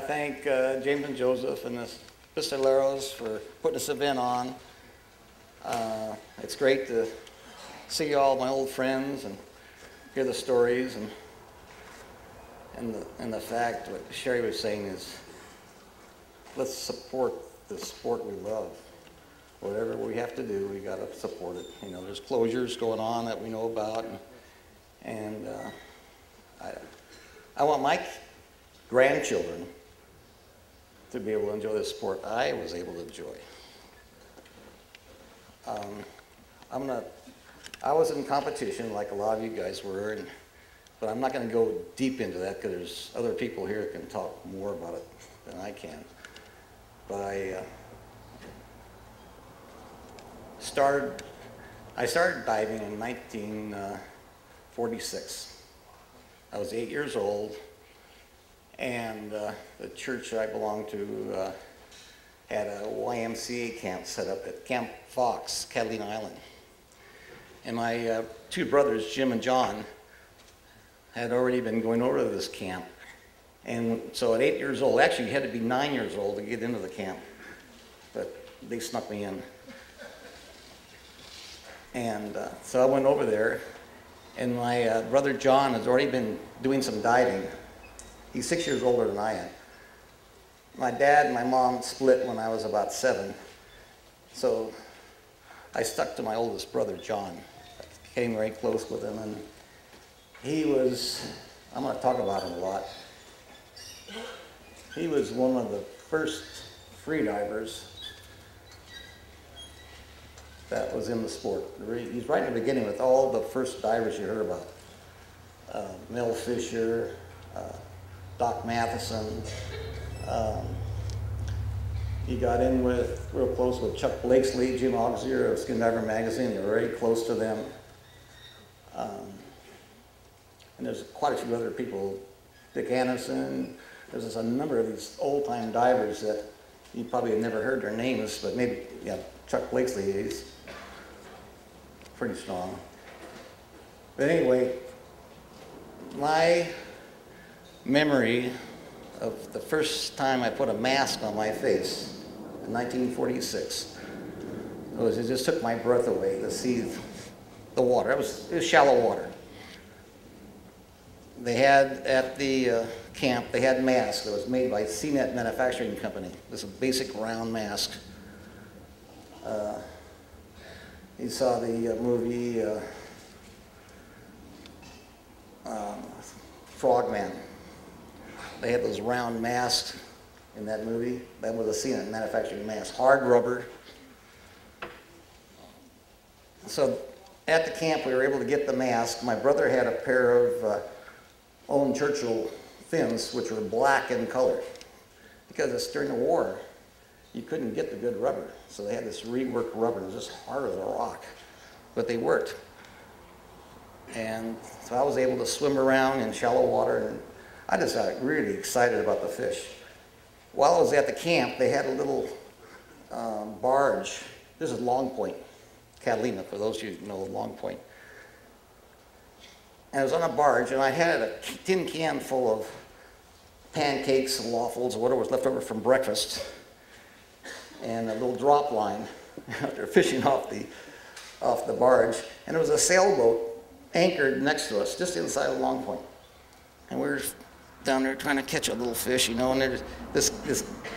to thank James and Joseph and the Pistoleros for putting this event on. It's great to see all my old friends and hear the stories, and the fact what Sherry was saying is, let's support the sport we love. Whatever we have to do, we got to support it. You know, there's closures going on that we know about, and I want my grandchildren to be able to enjoy the sport I was able to enjoy. I was in competition like a lot of you guys were, but I'm not going to go deep into that because there's other people here that can talk more about it than I can. But I started diving in 1946. I was 8 years old, and the church I belonged to had a YMCA camp set up at Camp Fox, Catalina Island. And my two brothers, Jim and John, had already been going over to this camp. And so at 8 years old, actually you had to be 9 years old to get into the camp, but they snuck me in. And so I went over there, and my brother John has already been doing some diving. He's 6 years older than I am. My dad and my mom split when I was about 7, so I stuck to my oldest brother, John. I came very close with him, and he was, I'm going to talk about him a lot. He was one of the first freedivers that was in the sport. He's right in the beginning with all the first divers you heard about. Mel Fisher, Doc Matheson. He got in with, real close with Chuck Blakesley, Jim Auxier of Skin Diver Magazine. They were very close to them. And there's quite a few other people, Dick Anderson. There's just a number of these old-time divers that you probably have never heard their names, but maybe, yeah, Chuck Blakesley, he's pretty strong. But anyway, my memory of the first time I put a mask on my face in 1946 was it just took my breath away to see the water. It was shallow water. They had at the camp, they had masks that was made by CNET Manufacturing Company. This is a basic round mask. You saw the movie Frogman. They had those round masks in that movie. That was a CNET Manufacturing mask, hard rubber. So at the camp, we were able to get the mask. My brother had a pair of Owen Churchill fins, which were black in color. Because it's during the war, you couldn't get the good rubber. So they had this reworked rubber. It was just hard as a rock, but they worked. And so I was able to swim around in shallow water, and I just got really excited about the fish. While I was at the camp, they had a little barge. This is Long Point, Catalina, for those of you who know Long Point. And I was on a barge, and I had a tin can full of pancakes and waffles, or whatever was left over from breakfast, and a little drop line after fishing off the barge. And there was a sailboat anchored next to us, just inside of Long Point. And we were down there trying to catch a little fish, you know, and there's this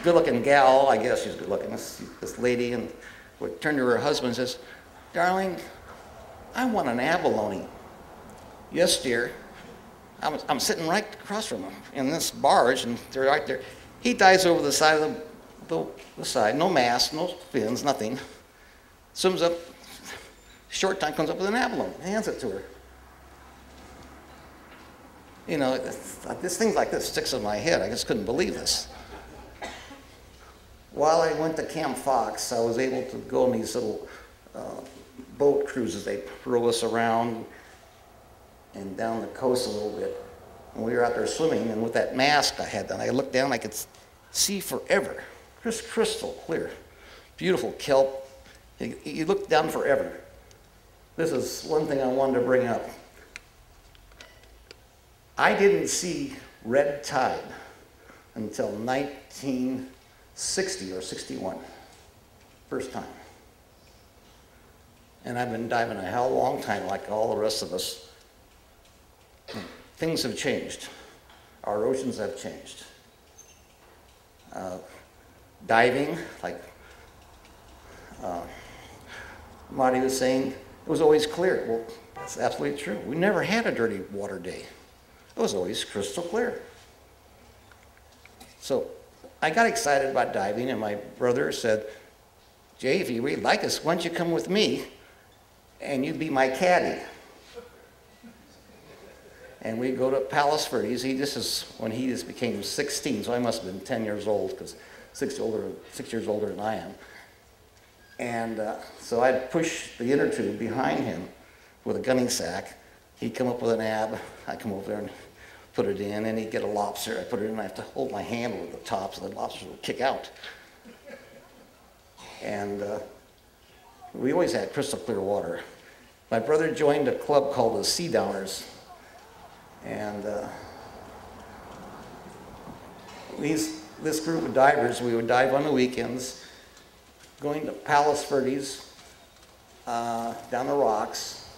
good-looking gal, I guess she's good-looking, this lady, and would turn to her husband and says, "Darling, I want an abalone." "Yes, dear." I'm sitting right across from him in this barge, and they're right there. He dives over the side of the side, no mask, no fins, nothing. Swims up, short time comes up with an abalone, hands it to her. You know, this things like this sticks in my head. I just couldn't believe this. While I went to Camp Fox, I was able to go on these little boat cruises. They row us around and down the coast a little bit. And we were out there swimming, and with that mask I had on, I looked down, I could see forever. Just crystal clear. Beautiful kelp. You look down forever. This is one thing I wanted to bring up. I didn't see red tide until 1960 or 61. First time. And I've been diving a hell of a long time, like all the rest of us. Things have changed. Our oceans have changed. Diving, like Marty was saying, it was always clear. Well, that's absolutely true. We never had a dirty water day. It was always crystal clear. So I got excited about diving, and my brother said, Jay, if you really like this, why don't you come with me and you be my caddy? And we go to Palos Verdes. This is when he just became 16, so I must have been 10 years old, because 6 years older than I am. And so I'd push the inner tube behind him with a gunny sack. He'd come up with an ab. I'd come over there and put it in, and he'd get a lobster. I'd put it in, and I have to hold my hand over the top so the lobster would kick out. And we always had crystal clear water. My brother joined a club called the Sea Downers. And this group of divers, we would dive on the weekends, going to Palos Verdes, down the rocks.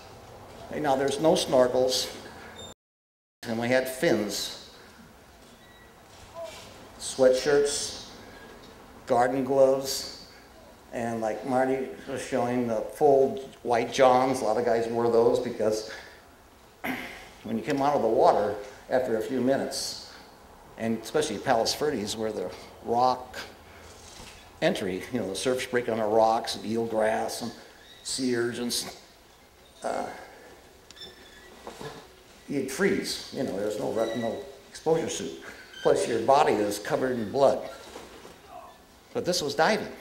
And now there's no snorkels, and we had fins, sweatshirts, garden gloves, and like Marty was showing, the full white johns. A lot of guys wore those because when you come out of the water after a few minutes, and especially Palos Verdes, where the rock entry, the surf's breaking on the rocks, and eelgrass, and sea urchins, you'd freeze. There's no exposure suit. Plus, your body is covered in blood. But this was diving.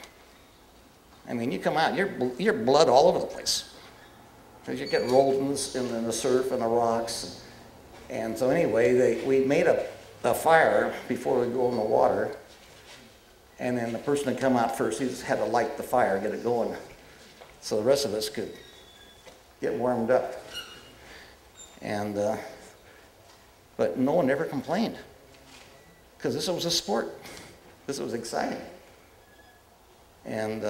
I mean, you come out, you're blood all over the place. Because you get rolled in the surf and the rocks. And so anyway, we made a fire before we go in the water. And then the person that come out first, he just had to light the fire, get it going, so the rest of us could get warmed up. And but no one ever complained, because this was a sport. This was exciting. And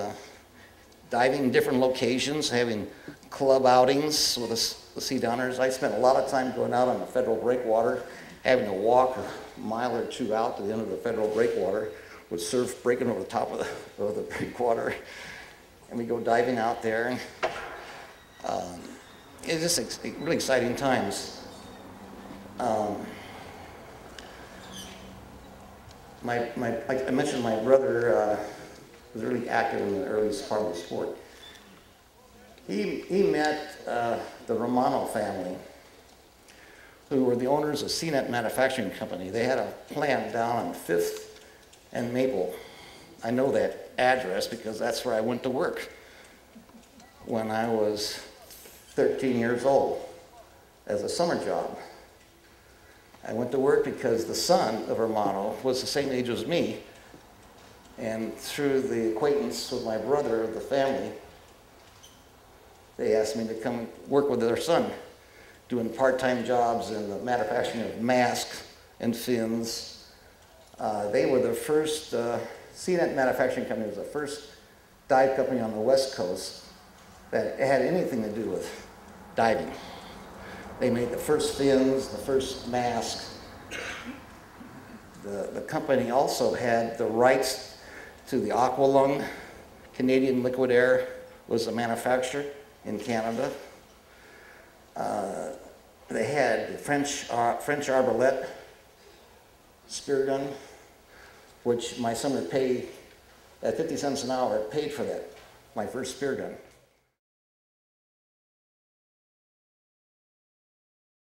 diving in different locations, having club outings with the Sea Downers. I spent a lot of time going out on the federal breakwater, having to walk a mile or two out to the end of the federal breakwater, with surf breaking over the top of the breakwater. And we go diving out there. And it's just really exciting times. I mentioned my brother was really active in the earliest part of the sport. He met the Romano family, who were the owners of CNET Manufacturing Company. They had a plant down on 5th and Maple. I know that address because that's where I went to work when I was 13 years old as a summer job. I went to work because the son of Romano was the same age as me, and through the acquaintance with my brother of the family, they asked me to come work with their son, doing part-time jobs in the manufacturing of masks and fins. They were the first, CNET Manufacturing Company was the first dive company on the West Coast that had anything to do with diving. They made the first fins, the first masks. The company also had the rights to the Aqualung. Canadian Liquid Air was the manufacturer in Canada. They had the French Arbalete spear gun, which my summer pay at 50 cents an hour paid for that, my first spear gun.